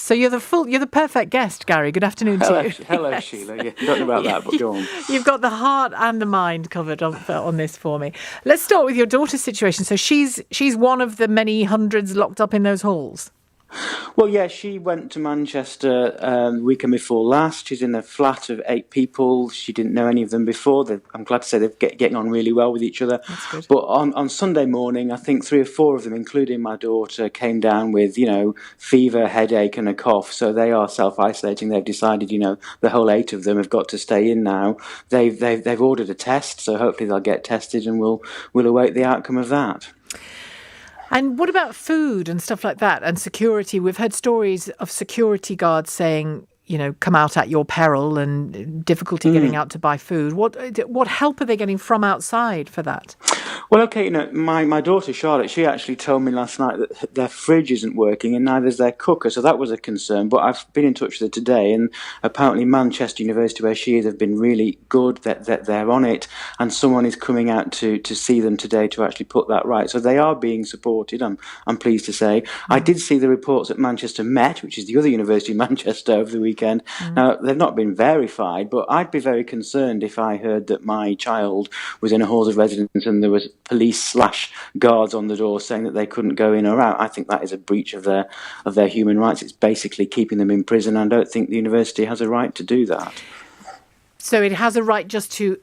So you're the perfect guest, Gary. Good afternoon to you. Hello, yes. Sheila. Yeah, don't know about that, but go on. You've got the heart and the mind covered on this for me. Let's start with your daughter's situation. So she's one of the many hundreds locked up in those halls. Well, yeah, she went to Manchester the weekend before last. She's in a flat of 8 people. She didn't know any of them before. I'm glad to say they're getting on really well with each other. That's good. But on Sunday morning, I think 3 or 4 of them, including my daughter, came down with, fever, headache and a cough. So they are self-isolating. They've decided, the whole 8 of them have got to stay in now. They've ordered a test, so hopefully they'll get tested and we'll await the outcome of that. And what about food and stuff like that and security? We've heard stories of security guards saying, come out at your peril and difficulty getting out to buy food. What help are they getting from outside for that? Well, okay, my daughter Charlotte, she actually told me last night that their fridge isn't working and neither is their cooker, so that was a concern. But I've been in touch with her today, and apparently Manchester University, where she is, have been really good, that they're on it, and someone is coming out to see them today to actually put that right. So they are being supported, I'm pleased to say. I did see the reports at Manchester Met, which is the other university in Manchester, over the weekend. Now, they've not been verified, but I'd be very concerned if I heard that my child was in a halls of residence and there was police/guards on the door saying that they couldn't go in or out. I think that is a breach of their human rights. It's basically keeping them in prison. I don't think the university has a right to do that. So it has a right just to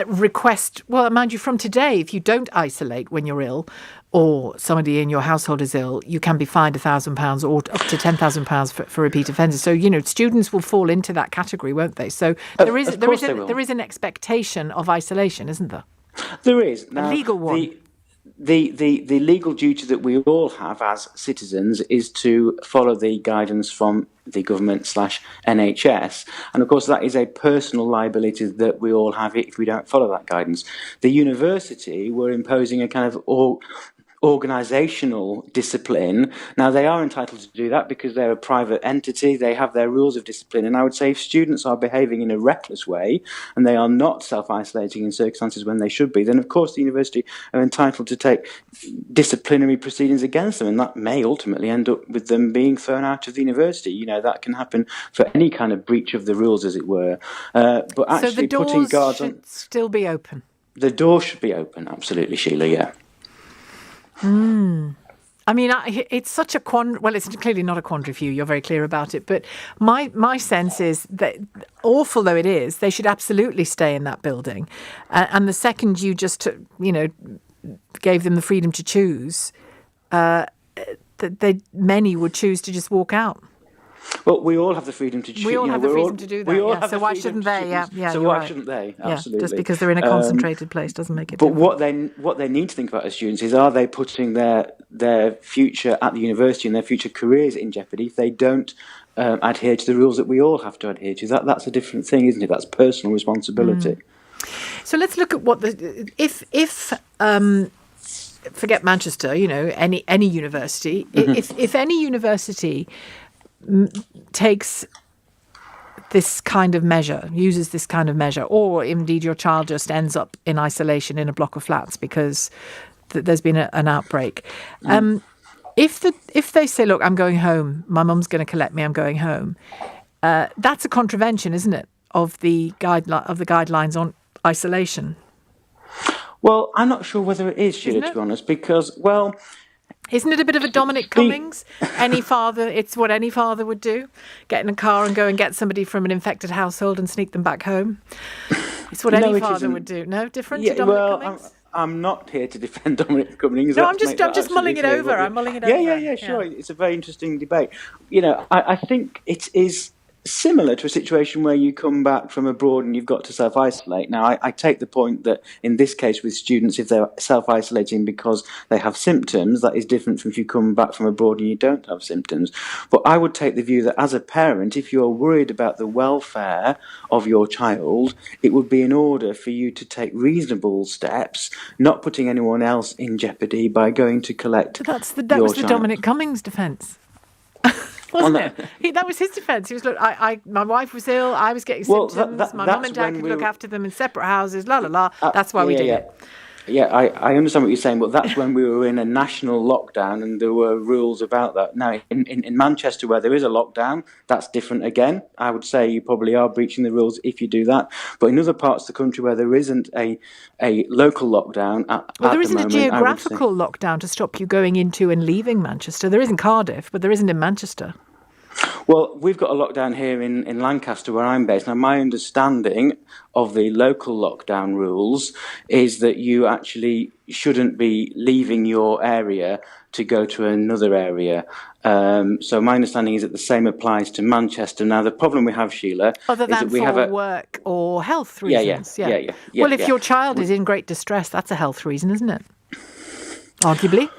request, well, mind you, from today, if you don't isolate when you're ill or somebody in your household is ill, you can be fined £1,000 or up to £10,000 for repeat offences. So, students will fall into that category, won't they? So there is an expectation of isolation, isn't there? There is. Now, a legal one. The legal duty that we all have as citizens is to follow the guidance from the government/NHS. And of course, that is a personal liability that we all have if we don't follow that guidance. The university were imposing a kind of organisational discipline. Now, they are entitled to do that because they're a private entity. They have their rules of discipline. And I would say if students are behaving in a reckless way and they are not self-isolating in circumstances when they should be, then of course the university are entitled to take disciplinary proceedings against them. And that may ultimately end up with them being thrown out of the university. That can happen for any kind of breach of the rules, as it were. But actually, so the doors putting guards should still be open? The door should be open, absolutely, Sheila, yeah. I mean, it's such a quandary. Well, it's clearly not a quandary for you. You're very clear about it. But my sense is that, awful though it is, they should absolutely stay in that building. And the second you just, gave them the freedom to choose, many would choose to just walk out. Well, we all have the freedom to choose. We all have the freedom to do that. So why shouldn't they? Yeah. So why shouldn't they? Absolutely. Just because they're in a concentrated place doesn't make it. But what they need to think about as students is: are they putting their future at the university and their future careers in jeopardy if they don't adhere to the rules that we all have to adhere to? That's a different thing, isn't it? That's personal responsibility. So let's look at what if forget Manchester. Any university. If any university takes this kind of measure, uses this kind of measure, or indeed your child just ends up in isolation in a block of flats because there's been an outbreak. If they say, look, I'm going home, my mum's going to collect me, I'm going home, that's a contravention, isn't it, of the guidelines on isolation? Well, I'm not sure whether it is, Sheila, to be honest, because, well... Isn't it a bit of a Dominic Cummings? It's what any father would do. Get in a car and go and get somebody from an infected household and sneak them back home. It's what any father would do. No, different to Dominic Cummings? I'm not here to defend Dominic Cummings. No, I'm just mulling it over. I'm mulling it over. Yeah, sure. Yeah. It's a very interesting debate. I think it is similar to a situation where you come back from abroad and you've got to self-isolate. Now, I take the point that in this case with students, if they're self-isolating because they have symptoms, that is different from if you come back from abroad and you don't have symptoms. But I would take the view that as a parent, if you're worried about the welfare of your child, it would be in order for you to take reasonable steps, not putting anyone else in jeopardy by going to collect that was the Dominic Cummings defence. Wasn't it? That was his defence. He was, look, my wife was ill, I was getting symptoms, my mum and dad could look after them in separate houses, That's why we did it. Yeah, I understand what you're saying, but that's when we were in a national lockdown and there were rules about that. Now, in Manchester, where there is a lockdown, that's different again. I would say you probably are breaching the rules if you do that. But in other parts of the country where there isn't a local lockdown Well, there at the isn't a moment, I would say. geographical lockdown to stop you going into and leaving Manchester. There is in Cardiff, but there isn't in Manchester. Well, we've got a lockdown here in Lancaster, where I'm based. Now, my understanding of the local lockdown rules is that you actually shouldn't be leaving your area to go to another area. So my understanding is that the same applies to Manchester. Now, the problem we have, Sheila, Other is than that we for have work or health reasons. Yeah. Well, if your child is in great distress, that's a health reason, isn't it? Arguably.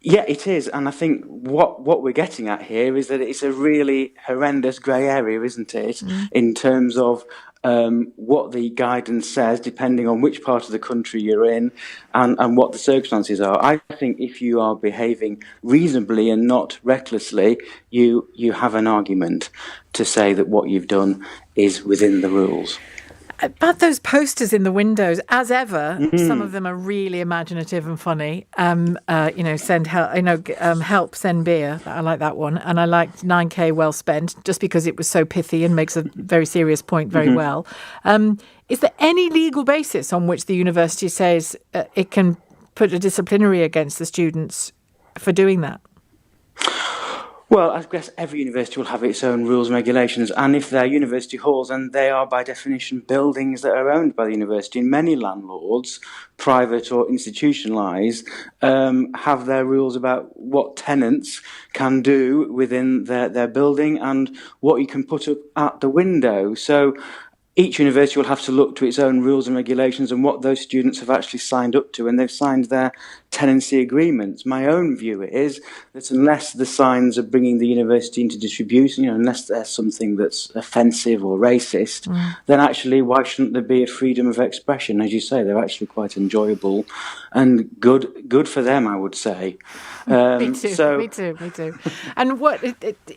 Yeah, it is, and I think what we're getting at here is that it's a really horrendous grey area, isn't it, in terms of what the guidance says, depending on which part of the country you're in and what the circumstances are. I think if you are behaving reasonably and not recklessly, you have an argument to say that what you've done is within the rules. But those posters in the windows, as ever, some of them are really imaginative and funny. Send help, help, send beer. I like that one, and I liked 9K well spent, just because it was so pithy and makes a very serious point very well. Is there any legal basis on which the university says it can put a disciplinary against the students for doing that? Well, I guess every university will have its own rules and regulations, and if they're university halls, and they are by definition buildings that are owned by the university, and many landlords, private or institutionalised, have their rules about what tenants can do within their building and what you can put up at the window. So each university will have to look to its own rules and regulations and what those students have actually signed up to, and they've signed their tenancy agreements. My own view is that unless the signs are bringing the university into distribution, unless there's something that's offensive or racist, then actually why shouldn't there be a freedom of expression? As you say, they're actually quite enjoyable and good for them, I would say. Me too. And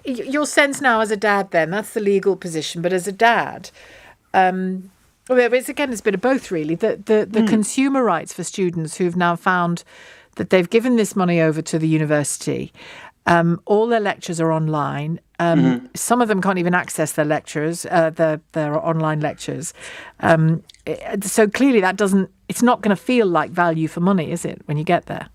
your sense now as a dad then, that's the legal position, but as a dad, it's a bit of both, really. The consumer rights for students who've now found that they've given this money over to the university. All their lectures are online. Some of them can't even access their lectures, their online lectures. So clearly it's not going to feel like value for money, is it, when you get there?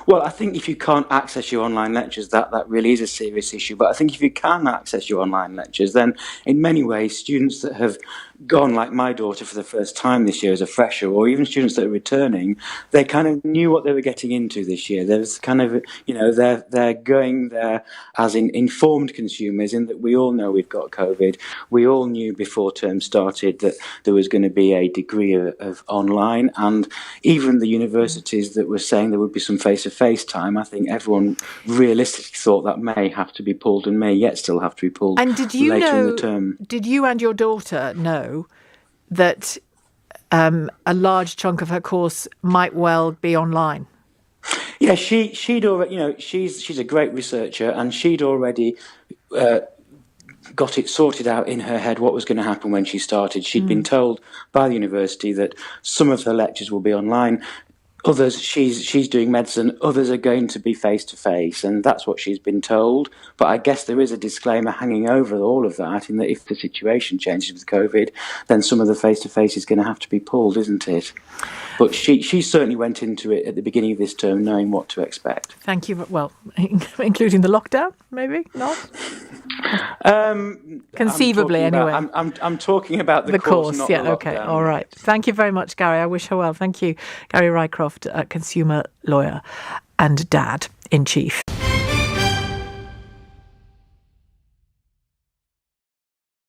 Well, I think if you can't access your online lectures, that really is a serious issue. But I think if you can access your online lectures, then in many ways, students that have gone, like my daughter, for the first time this year as a fresher, or even students that are returning, they kind of knew what they were getting into this year. There's kind of, they're going there as informed consumers, in that we all know we've got COVID. We all knew before term started that there was going to be a degree of online, and even the universities that were saying there would be some face-to-face time, I think everyone realistically thought that may have to be pulled and may yet still have to be pulled later in the term. Did you and your daughter know that a large chunk of her course might well be online? Yeah, she'd already, she's a great researcher, and she'd already got it sorted out in her head what was going to happen when she started. She'd been told by the university that some of her lectures will be online. Others, she's doing medicine, others are going to be face-to-face, and that's what she's been told. But I guess there is a disclaimer hanging over all of that, in that if the situation changes with COVID, then some of the face-to-face is going to have to be pulled, isn't it? But she certainly went into it at the beginning of this term knowing what to expect. Thank you. Well, including the lockdown, maybe? Not? Conceivably, anyway. I'm talking about the course, not the lockdown. Okay, all right. Thank you very much, Gary. I wish her well. Thank you, Gary Rycroft, consumer lawyer and dad in chief.